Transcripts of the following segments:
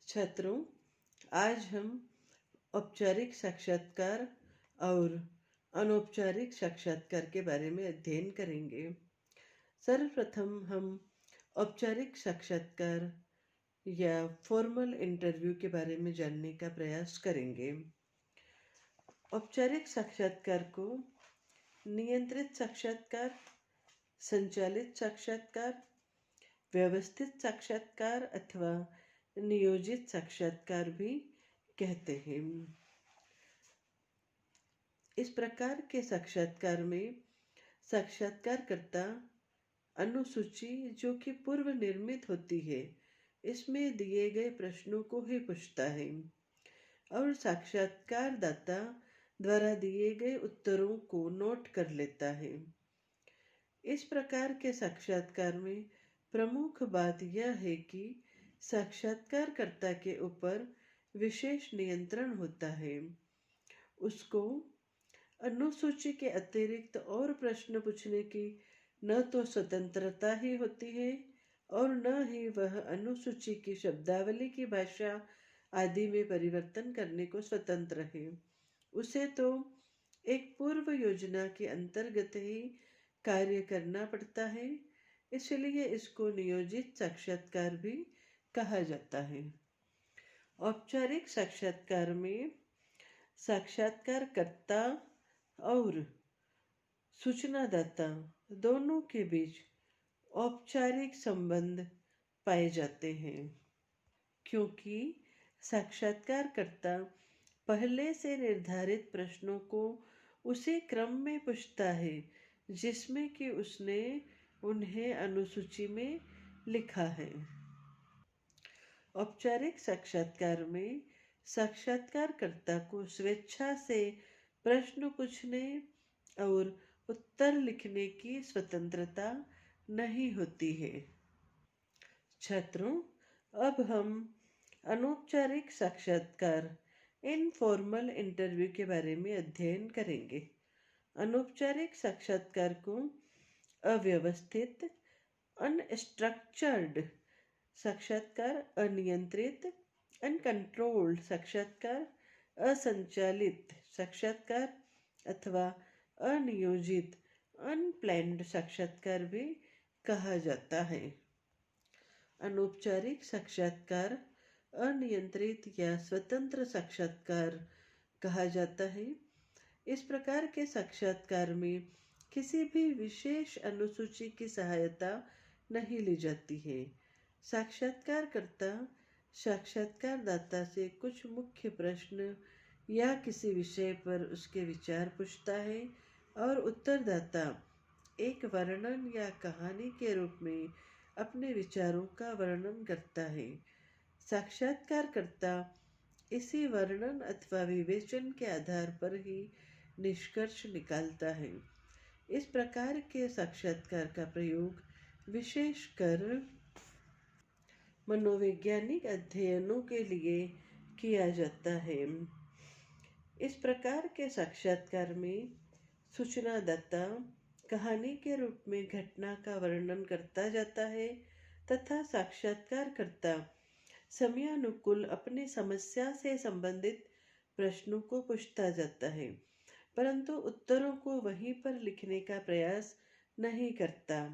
छात्रों, आज हम औपचारिक साक्षात्कार और अनौपचारिक साक्षात्कार के बारे में अध्ययन करेंगे। सर्वप्रथम हम औपचारिक साक्षात्कार या फॉर्मल इंटरव्यू के बारे में जानने का प्रयास करेंगे। औपचारिक साक्षात्कार को नियंत्रित साक्षात्कार, संचालित साक्षात्कार, व्यवस्थित साक्षात्कार अथवा नियोजित साक्षात्कार भी कहते हैं। इस प्रकार के साक्षात्कार में साक्षात्कारकर्ता अनुसूची जो कि पूर्व निर्मित होती है, इसमें दिए गए प्रश्नों को ही पूछता है और साक्षात्कारदाता द्वारा दिए गए उत्तरों को नोट कर लेता है। इस प्रकार के साक्षात्कार में प्रमुख बात यह है कि साक्षात्कारकर्ता के ऊपर विशेष नियंत्रण होता है। उसको अनुसूची के अतिरिक्त और प्रश्न पूछने की न तो स्वतंत्रता ही होती है और न ही वह अनुसूची की शब्दावली की भाषा आदि में परिवर्तन करने को स्वतंत्र है। उसे तो एक पूर्व योजना के अंतर्गत ही कार्य करना पड़ता है, इसलिए इसको नियोजित साक्षात्कार भी कहा जाता है। औपचारिक साक्षात्कार में साक्षात्कारकर्ता और सूचनादाता दोनों के बीच औपचारिक संबंध पाए जाते हैं, क्योंकि साक्षात्कारकर्ता पहले से निर्धारित प्रश्नों को उसी क्रम में पूछता है जिसमें कि उसने उन्हें अनुसूची में लिखा है। औपचारिक साक्षात्कार में साक्षात्कारकर्ता को स्वेच्छा से प्रश्न पूछने और उत्तर लिखने की स्वतंत्रता नहीं होती है। छात्रों, अब हम अनौपचारिक साक्षात्कार इनफॉर्मल इंटरव्यू के बारे में अध्ययन करेंगे। अनौपचारिक साक्षात्कार को अव्यवस्थित, अनस्ट्रक्चर्ड साक्षात्कार, अनियंत्रित, अनकंट्रोल्ड साक्षात्कार, असंचालित साक्षात्कार अथवा अनियोजित, अनप्लैन्ड साक्षात्कार भी कहा जाता है। अनौपचारिक साक्षात्कार अनियंत्रित या स्वतंत्र साक्षात्कार कहा जाता है। इस प्रकार के साक्षात्कार में किसी भी विशेष अनुसूची की सहायता नहीं ली जाती है। साक्षात्कारकर्ता साक्षात्कारदाता से कुछ मुख्य प्रश्न या किसी विषय पर उसके विचार पूछता है और उत्तरदाता एक वर्णन या कहानी के रूप में अपने विचारों का वर्णन करता है। साक्षात्कारकर्ता इसी वर्णन अथवा विवेचन के आधार पर ही निष्कर्ष निकालता है। इस प्रकार के साक्षात्कार का प्रयोग विशेषकर मनोवैज्ञानिक अध्ययनों के लिए किया जाता है। इस प्रकार के साक्षात्कार में सूचनादाता कहानी के रूप में घटना का वर्णन करता जाता है तथा साक्षात्कारकर्ता समयानुकूल अपनी समस्या से संबंधित प्रश्नों को पूछता जाता है, परंतु उत्तरों को वहीं पर लिखने का प्रयास नहीं करता।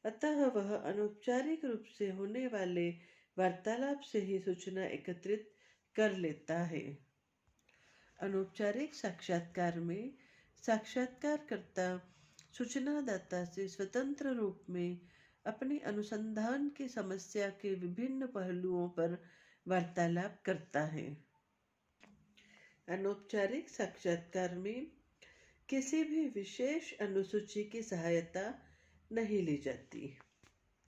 अतः वह अनौपचारिक रूप से होने वाले वार्तालाप से ही सूचना एकत्रित कर लेता है। अनौपचारिक साक्षात्कार में साक्षात्कारकर्ता सूचनादाता से स्वतंत्र रूप में अपनी अनुसंधान की समस्या के विभिन्न पहलुओं पर वार्तालाप करता है। अनौपचारिक साक्षात्कार में किसी भी विशेष अनुसूची की सहायता नहीं ली जाती।